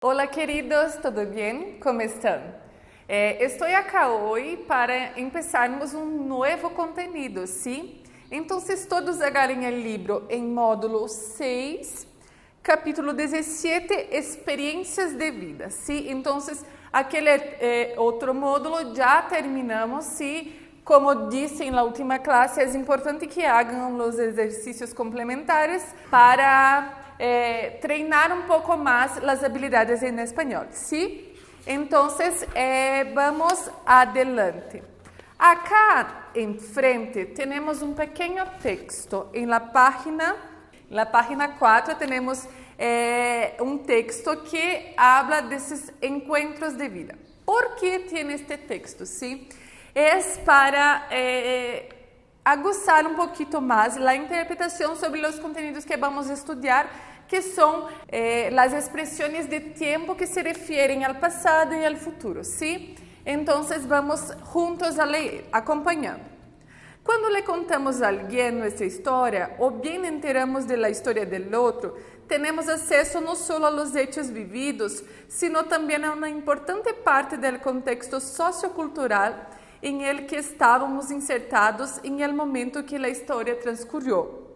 Olá, queridos, tudo bem? Como estão? Estou aqui hoje para começarmos um novo conteúdo, sim? Então, todos agarrem o livro em módulo 6, capítulo 17, Experiências de Vida, sim? Então, aquele outro módulo já terminamos, sim? Como disse na última classe, é importante que hagam os exercícios complementares para treinar um pouco mais as habilidades em espanhol, ¿sí? Entonces, vamos adelante. Acá em frente temos um pequeno texto. Na página 4 temos um texto que habla desses encontros de vida. ¿Por que tem este texto, sí? É para aguçar um pouquinho mais a interpretação sobre os conteúdos que vamos estudar, que são as expressões de tempo que se referem ao passado e ao futuro, ¿sí? Então, vamos juntos a ler, acompanhando. Quando le contamos a alguém nossa história, ou bem enteramos da história do outro, temos acesso não só aos hechos vividos, sino também a uma importante parte do contexto sociocultural em el que estávamos insertados em el momento que a história transcorreu.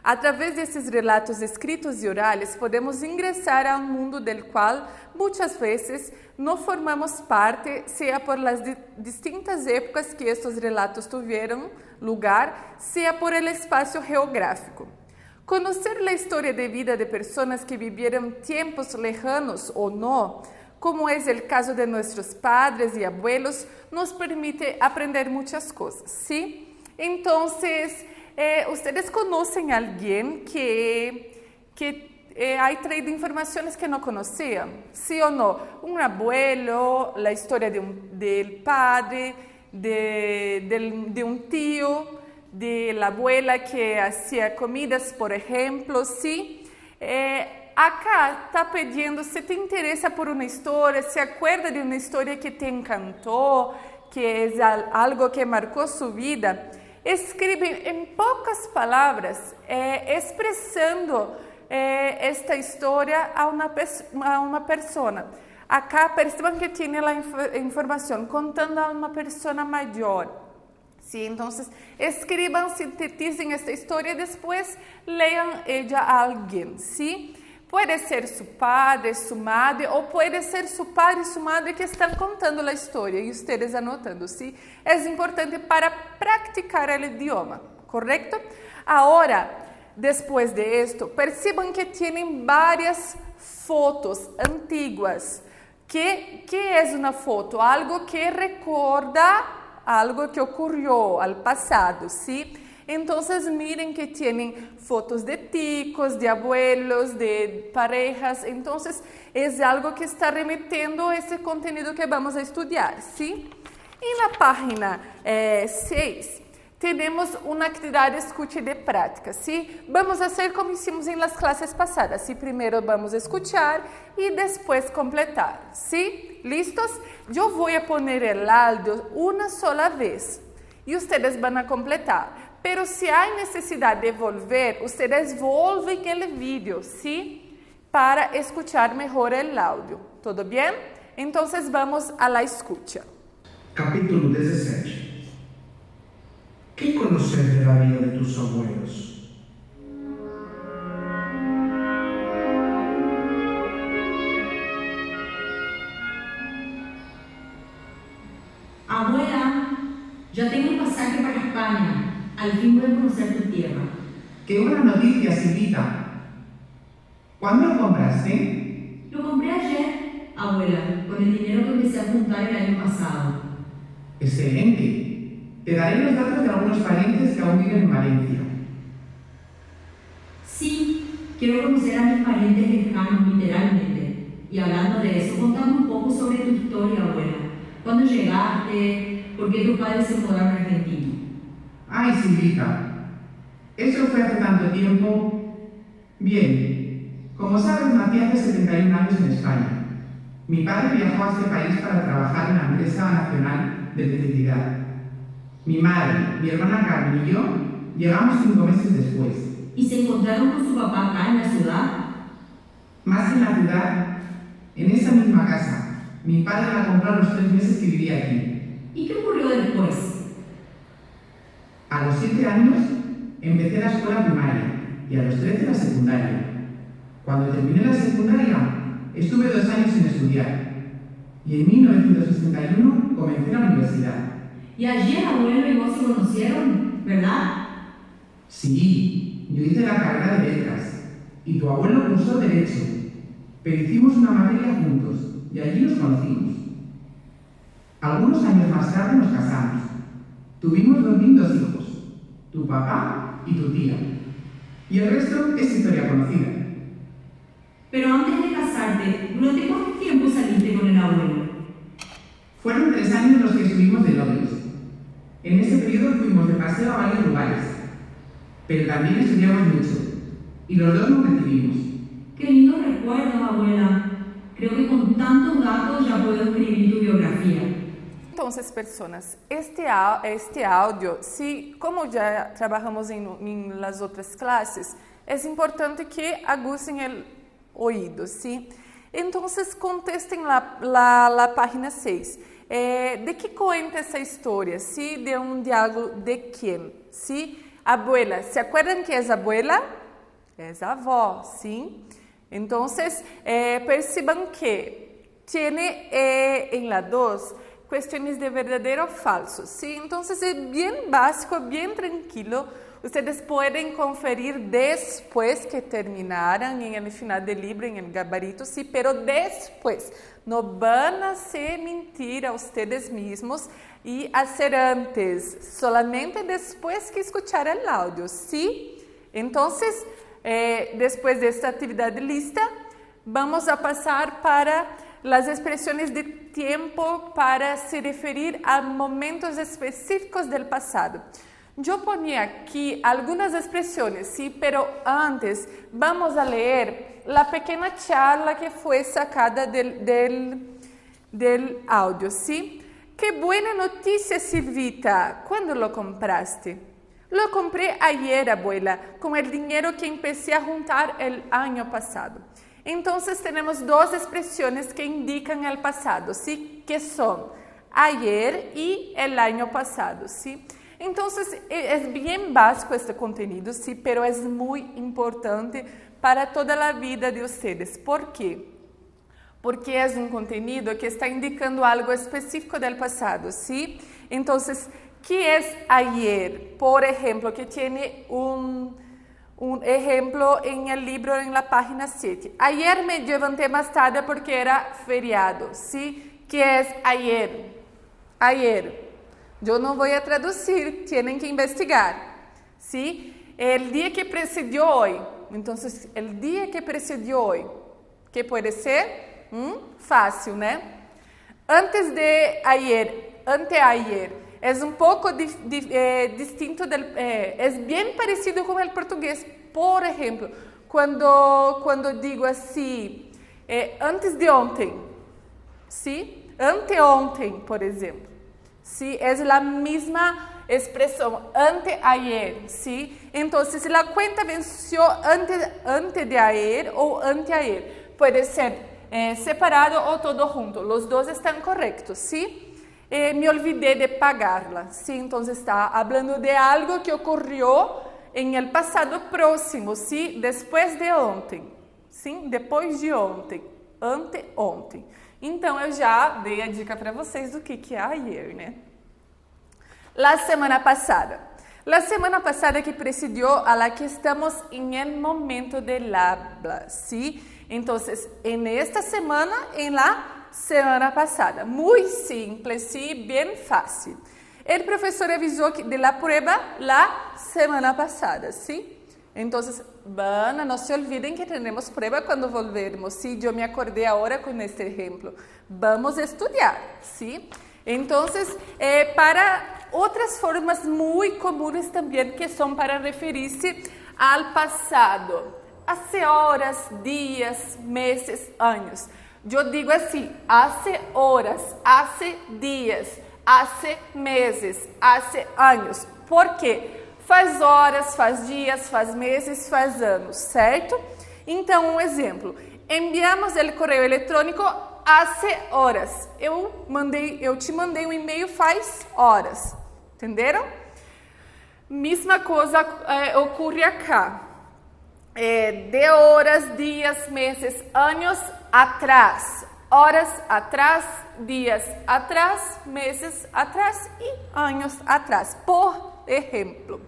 Através desses relatos escritos e orais, podemos ingressar a um mundo del qual muitas vezes não formamos parte, seja por las distintas épocas que estes relatos tiveram lugar, seja por el espaço geográfico. Conhecer a história de vida de pessoas que viveram tempos lejanos ou não, como é o caso de nossos padres e abuelos, nos permite aprender muitas coisas, ¿sí? Então, ustedes conhecem alguém que ha traído informações que não conheciam, ¿sí ou não? Um abuelo, a história del padre, de um tio, de la abuela que hacía comidas, por exemplo, ¿sí? Acá está pedindo se te interessa por uma história, se acuerda de uma história que te encantou, que é algo que marcou sua vida. Escreve em poucas palavras, expressando esta história a uma pessoa. Acá percebam que tem a informação, contando a uma pessoa maior. Sí, então, escrevam, sintetizem esta história e depois leiam ela a alguém, ¿sí? Pode ser seu padre, sua madre, ou pode ser seu padre e sua madre que estão contando a história e vocês anotando, ¿sí? É importante para praticar o idioma, correto? Agora, depois de esto, percebam que têm várias fotos antiguas. Que é uma foto? Algo que recorda algo que ocorreu ao passado, ¿sí? Então, miren que tem fotos de ticos, de abuelos, de parejas. Então, é algo que está remetendo a esse conteúdo que vamos a estudar, ¿sí? E na página 6, temos uma atividade escute de prática, ¿sí? Vamos fazer como hicimos em las classes passadas, ¿sí? Primeiro vamos escuchar e depois completar, ¿sí? ¿Listos? Eu vou poner el audio uma sola vez e vocês vão completar. Pero se há necessidade de volver, vocês volvem o vídeo, ¿sí? Para escuchar melhor o áudio. ¿Todo bem? Então, vamos a la escucha. Capítulo 17. ¿Qué conoces de la vida de tus abuelos? Abuela, ya tengo un pasaje para España. Al fin voy a conocer tu tierra. ¡Qué buena noticia, Silvita! ¿Cuándo lo compraste? Lo compré ayer, abuela, con el dinero que empecé a juntar el año pasado. Excelente. Te daré los datos de algunos parientes que aún viven en Valencia. Sí, quiero conocer a mis parientes lejanos, literalmente. Y hablando de eso, contame un poco sobre tu historia, abuela. ¿Cuándo llegaste? ¿Por qué tus padres se mudaron a Argentina? ¡Ay, Silvita! Eso fue hace tanto tiempo. Bien, como sabes, nací hace 71 años en España. Mi padre viajó a este país para trabajar en la empresa nacional de electricidad. Mi madre, mi hermana Carmen y yo llegamos 5 meses después. ¿Y se encontraron con su papá acá en la ciudad? Más en la ciudad, Mi padre la compró a los 3 meses que vivía aquí. ¿Y qué ocurrió después? A los 7 años empecé la escuela primaria y a los 13 la secundaria. Cuando terminé la secundaria, estuve 2 años sin estudiar y en 1961 comencé la universidad. Y allí el abuelo y vos se conocieron, ¿verdad? Sí, yo hice la carrera de letras y tu abuelo cursó derecho, pero hicimos una materia juntos y allí nos conocimos. Algunos años más tarde nos casamos. Tuvimos 2 lindos hijos, tu papá y tu tía. Y el resto es historia conocida. Pero antes de casarte, ¿durante cuánto tiempo saliste con el abuelo? Fueron 3 años los que estuvimos de novios. En ese periodo fuimos de paseo a varios lugares, pero también estudiamos mucho y los dos nos recibimos. Qué lindos recuerdos, abuela. Creo que con tantos datos ya puedo escribir tu biografía. Entonces, personas, este áudio, como ya trabajamos en las otras clases, es importante que agucen el oído, ¿sí? Entonces, contesten la página 6. ¿De qué cuenta esa historia? ¿Sí? ¿De un diálogo de quién? ¿Sí? Abuela. ¿Se acuerdan que es abuela? Es avó, ¿sí? Entonces, perciban que tiene en la 2 cuestiones de verdadero o falso, ¿sí? Entonces, es bien básico, bien tranquilo. Ustedes pueden conferir después que terminaran en el final del libro, en el gabarito, sí, pero después. No van a hacer mentir a ustedes mismos y hacer antes, solamente después que escuchar el audio, ¿sí? Entonces, después de esta actividad lista, vamos a pasar para las expresiones de tiempo para se referir a momentos específicos del pasado. Yo ponía aquí algunas expresiones, sí, pero antes vamos a leer la pequeña charla que fue sacada del audio, ¿sí? Qué buena noticia, Silvita. ¿Cuándo lo compraste? Lo compré ayer, abuela, con el dinero que empecé a juntar el año pasado. Entonces tenemos 2 expresiones que indican el pasado, ¿sí? Que son ayer y el año pasado, ¿sí? Entonces, es bien básico este contenido, sí, pero es muy importante para toda la vida de ustedes. ¿Por qué? Porque es un contenido que está indicando algo específico del pasado, ¿sí? Entonces, ¿qué es ayer? Por ejemplo, que tiene un ejemplo en el libro en la página 7. Ayer me levanté más tarde porque era feriado, ¿sí? ¿Qué es ayer? Ayer. Yo no voy a traducir, tienen que investigar, ¿sí? El día que precedió hoy. Entonces, el día que precedió hoy, ¿qué puede ser? Fácil, ¿no? Antes de ayer, anteayer, es un poco distinto, es bien parecido con el portugués. Por ejemplo, cuando digo así, antes de ontem, ¿sí? Anteontem, por ejemplo. Sí, es la misma expresión, anteayer, ¿sí? Entonces, la cuenta venció antes de ayer o anteayer. Puede ser separado o todo junto. Los 2 están correctos, ¿sí? Me olvidé de pagarla, ¿sí? Entonces, está hablando de algo que ocurrió en el pasado próximo, ¿sí? Después de ontem, ¿sí? Depois de ontem, anteontem. Então, eu já dei a dica para vocês do que é ayer, né? La semana pasada. La semana pasada que precedió a la que estamos en el momento del habla, ¿sí? Entonces, en esta semana, en la semana pasada. Muy simple, ¿sí? Bien fácil. El profesor avisó de la prueba la semana pasada, ¿sí? Entonces, no se olviden que tenemos prueba cuando volvemos, ¿sí? Yo me acordé ahora con este ejemplo. Vamos a estudiar, ¿sí? Entonces, para otras formas muy comunes también que son para referirse al pasado. Hace horas, días, meses, años. Yo digo así, hace horas, hace días, hace meses, hace años. ¿Por qué? Faz horas, faz dias, faz meses, faz anos, certo? Então, um exemplo. Enviamos o correio eletrônico hace horas. Eu te mandei um e-mail faz horas. Entenderam? Mesma coisa ocorre acá. De horas, dias, meses, anos atrás. Horas atrás, dias atrás, meses atrás e anos atrás. Por exemplo,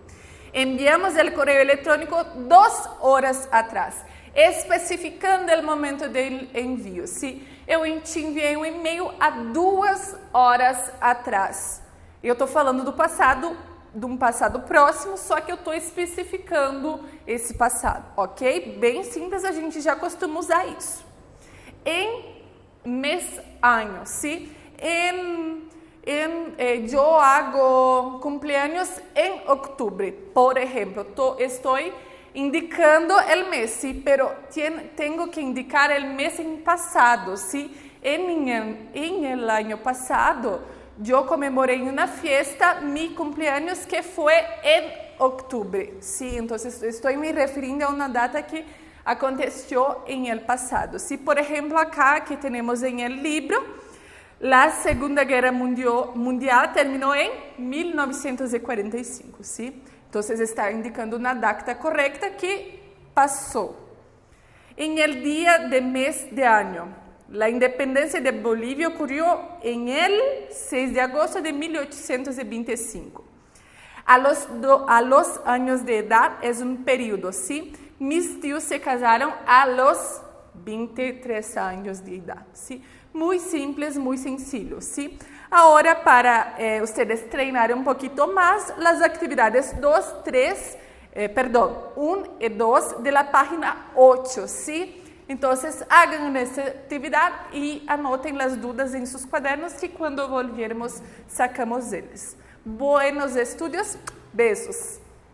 enviamos o correio eletrônico 2 horas atrás, especificando o momento do envio. Se eu te enviei um e-mail há 2 horas atrás, eu estou falando do passado, de um passado próximo, só que eu estou especificando esse passado, ok? Bem simples, a gente já costuma usar isso. Em mês, ano, ¿sí? Yo hago cumpleaños en octubre, por ejemplo. Estoy indicando el mes, ¿sí? Pero tengo que indicar el mes en pasado, ¿sí? En el año pasado, yo comemoré una fiesta mi cumpleaños que fue en octubre, ¿sí? Entonces, estoy me refiriendo a una data que aconteceu em el passado. Se, por exemplo, acá que temos em el libro, a Segunda Guerra Mundial terminou em 1945, ¿sí? Então, está indicando uma data correta que passou. Em el dia de mês de ano, a independência de Bolívia ocorreu em el 6 de agosto de 1825. A los anos de edad é um período, ¿sí? Mis tíos se casaram a los 23 anos de idade, ¿sí? Muy simples, muy sencillo, ¿sí? Ahora, para ustedes treinar un poquito más, las actividades 1 y 2 de la página 8, ¿sí? Entonces, hagan esta actividad y anoten las dudas en sus cuadernos que cuando volvermos sacamos ellos. Buenos estudios, besos.